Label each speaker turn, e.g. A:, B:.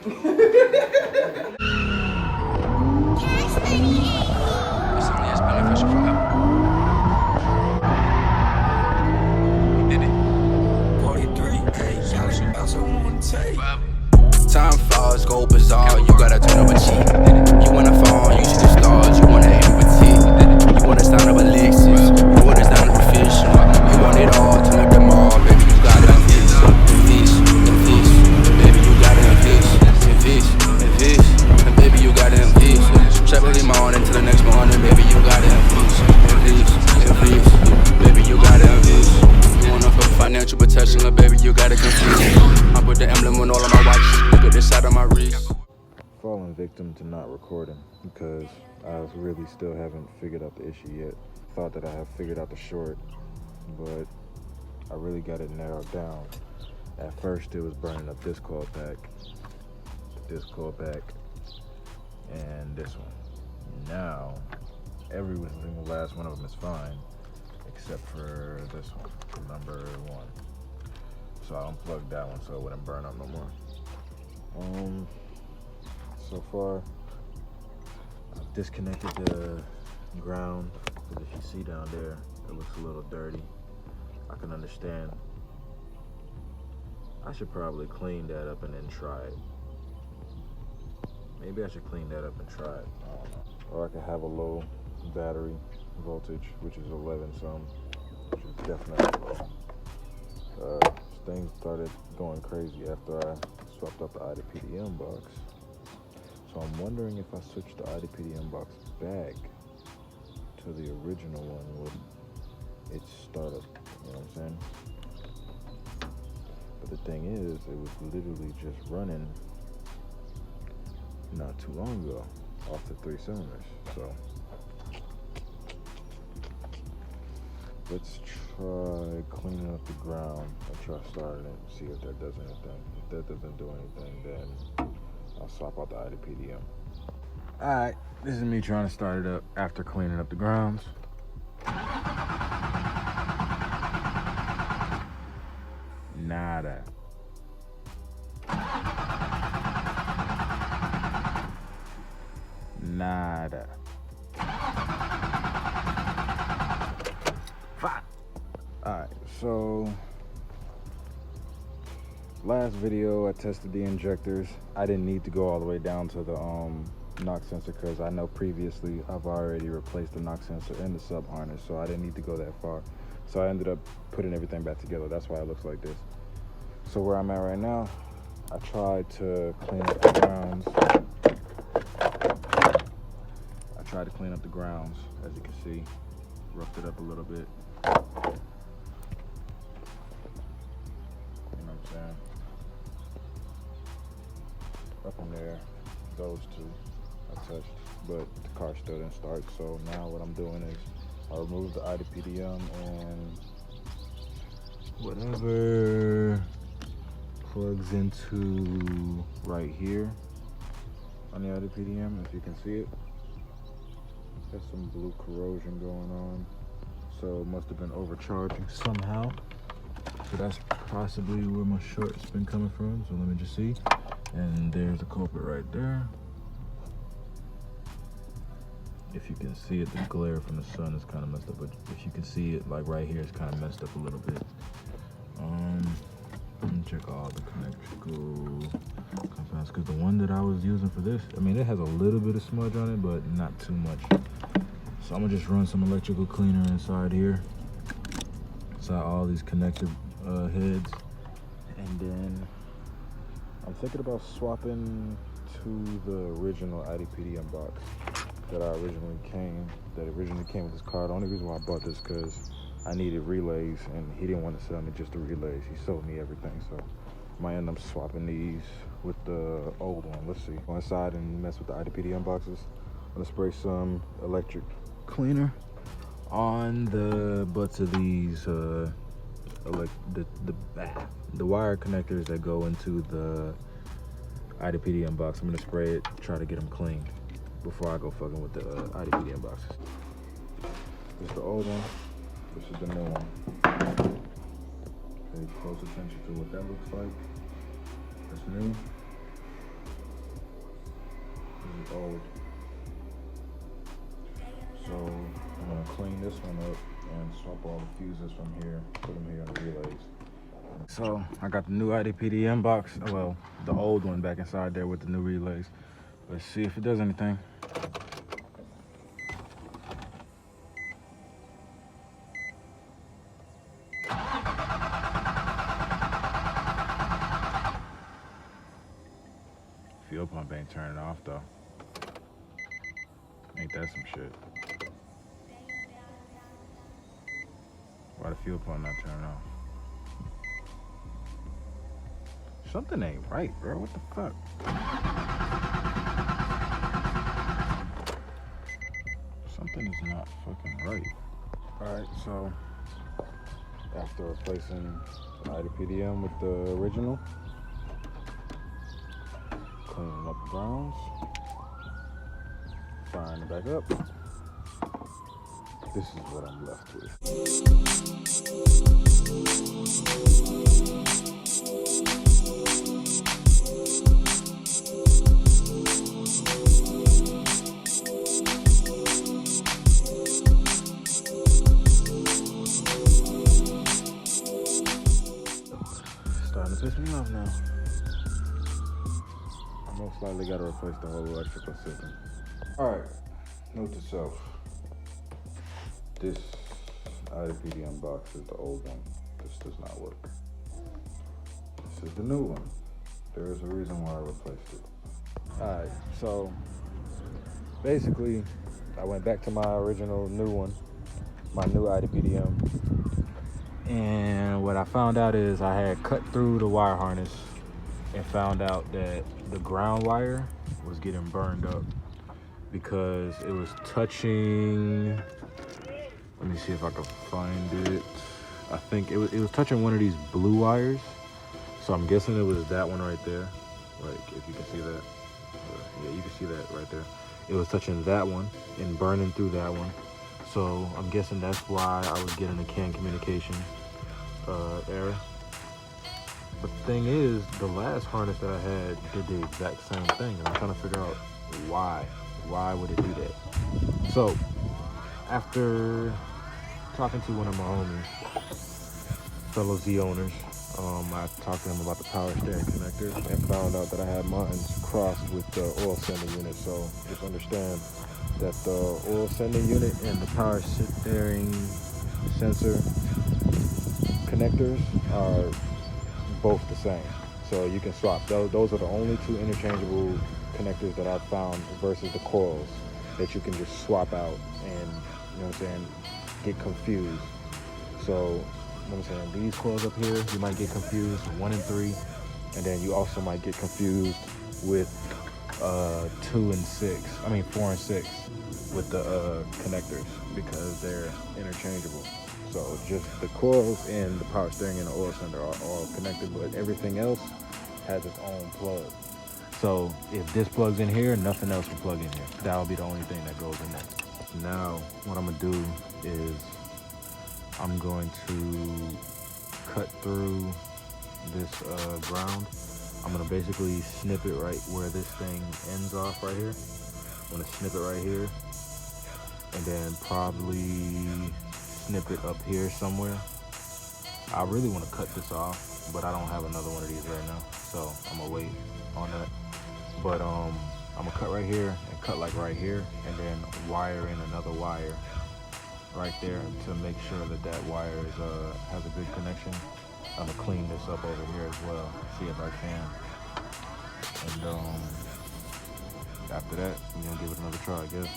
A: Recently, it's beneficial for him. He did it. 43, hey, y'all should also want to take. Time flies, go bizarre, you gotta turn up a cheek. You wanna fall, you see the stars, you wanna aim petite. You wanna stand up a Lexus, you wanna stand up a fish. You want it all, turn up them all, baby, you gotta invest. Baby, you gotta invest. And baby, you gotta invest. Trap early morning till the next morning, baby, you gotta invest. Baby, you gotta invest. You wanna for financial protection, little baby, you gotta confuse. I put the emblem on all of my watches. Look at this side of my wrist.
B: Fallen victim to not recording because I really still haven't figured out the issue yet. Thought that I have figured out the short, but I really got it narrowed down. At first it was burning up this coil pack, and this one. Now, every single last one of them is fine, except for this one, number 1. So I unplugged that one so it wouldn't burn up no more. So far, I've disconnected the ground, because if you see down there, it looks a little dirty. I can understand. I should probably clean that up and then try it. Maybe I should clean that up and try it. I don't know. Or I could have a low battery voltage, which is 11 some, which is definitely low. Things started going crazy after I swapped out the IDPDM box. So I'm wondering if I switch the IDPDM box back to the original one, would it start up, you know what I'm saying? But the thing is, it was literally just running not too long ago off the 3 cylinders. So let's try cleaning up the ground. I'll try starting it and see if that does anything. If that doesn't do anything, then I'll swap out the IDPDM. Alright, this is me trying to start it up after cleaning up the grounds. Nada. Nada. Fuck. Alright, so last video I tested the injectors. I didn't need to go all the way down to the knock sensor because I know previously I've already replaced the knock sensor and the sub harness, so I didn't need to go that far. So I ended up putting everything back together. That's why it looks like this. So where I'm at right now, I tried to clean up the grounds. As you can see. Roughed it up a little bit. You know what I'm saying? Up in there, those two I touched, but the car still didn't start. So now what I'm doing is I remove the IDPDM and whatever plugs into right here on the IDPDM, if you can see it. Got some blue corrosion going on, so it must have been overcharging somehow. So that's possibly where my short's been coming from. So let me just see. And there's the culprit right there. If you can see it, the glare from the sun is kind of messed up, but if you can see it, like right here, it's kind of messed up a little bit. Let me check all the connectrical compounds, because the one that I was using for this, I mean, it has a little bit of smudge on it, but not too much. So I'm gonna just run some electrical cleaner inside here, inside all these connected heads, and then I'm thinking about swapping to the original IDPDM box that originally came with this car. The only reason why I bought this because I needed relays, and he didn't want to sell me just the relays. He sold me everything, so I might end up swapping these with the old one. Let's see. Go inside and mess with the IDPDM boxes. I'm gonna spray some electric cleaner on the butts of these the wire connectors that go into the IDPDM box. I'm gonna spray it, try to get them clean before I go fucking with the IDPDM boxes. This is the old one. This is the new one. Pay close attention to what that looks like. That's new. the old. So I'm gonna clean this one up and swap all the fuses from here, put them here on the relays. So I got the new IDPDM box, well, the old one back inside there with the new relays. Let's see if it does anything. Fuel pump ain't turning off though. Ain't that some shit? Why the fuel pump not turning off? Something ain't right, bro. What the fuck? Something is not fucking right. Alright, so after replacing the IDPDM with the original, cleaning up the grounds, firing it back up, this is what I'm left with. Starting to piss me off now. I most likely got to replace the whole electrical system. Alright, note to self. This IDPDM box is the old one. This does not work. This is the new one. There is a reason why I replaced it. Alright, so basically I went back to my original new one, my new IDPDM. And what I found out is I had cut through the wire harness and found out that the ground wire was getting burned up because it was touching, let me see if I can find it. I think it was touching one of these blue wires. So I'm guessing it was that one right there. Like, if you can see that. Yeah, you can see that right there. It was touching that one and burning through that one. So I'm guessing that's why I was getting a CAN communication error. But the thing is, the last harness that I had did the exact same thing, and I'm trying to figure out why. Why would it do that? So after talking to one of my homies, fellow Z owners, I talked to him about the power steering connector and found out that I had mine crossed with the oil sending unit. So just understand that the oil sending unit and the power steering sensor connectors are both the same. So you can swap. Those are the only two interchangeable connectors that I've found versus the coils that you can just swap out and, you know what I'm saying, get confused. So, you know what I'm saying, these coils up here, you might get confused 1 and 3, and then you also might get confused with 4 and 6 with the connectors because they're interchangeable. So just the coils and the power steering and the oil sender are all connected, but everything else has its own plug. So if this plugs in here, nothing else will plug in here. That'll be the only thing that goes in there. Now, what I'm gonna do is I'm going to cut through this ground. I'm gonna basically snip it right where this thing ends off right here. I'm gonna snip it right here, and then probably snip it up here somewhere. I really want to cut this off, but I don't have another one of these right now, so I'm gonna wait on that. But I'm gonna cut right here and cut like right here, and then wire in another wire right there to make sure that that wire is has a good connection. I'm gonna clean this up over here as well, see if I can. And after that, I'm gonna give it another try, I guess.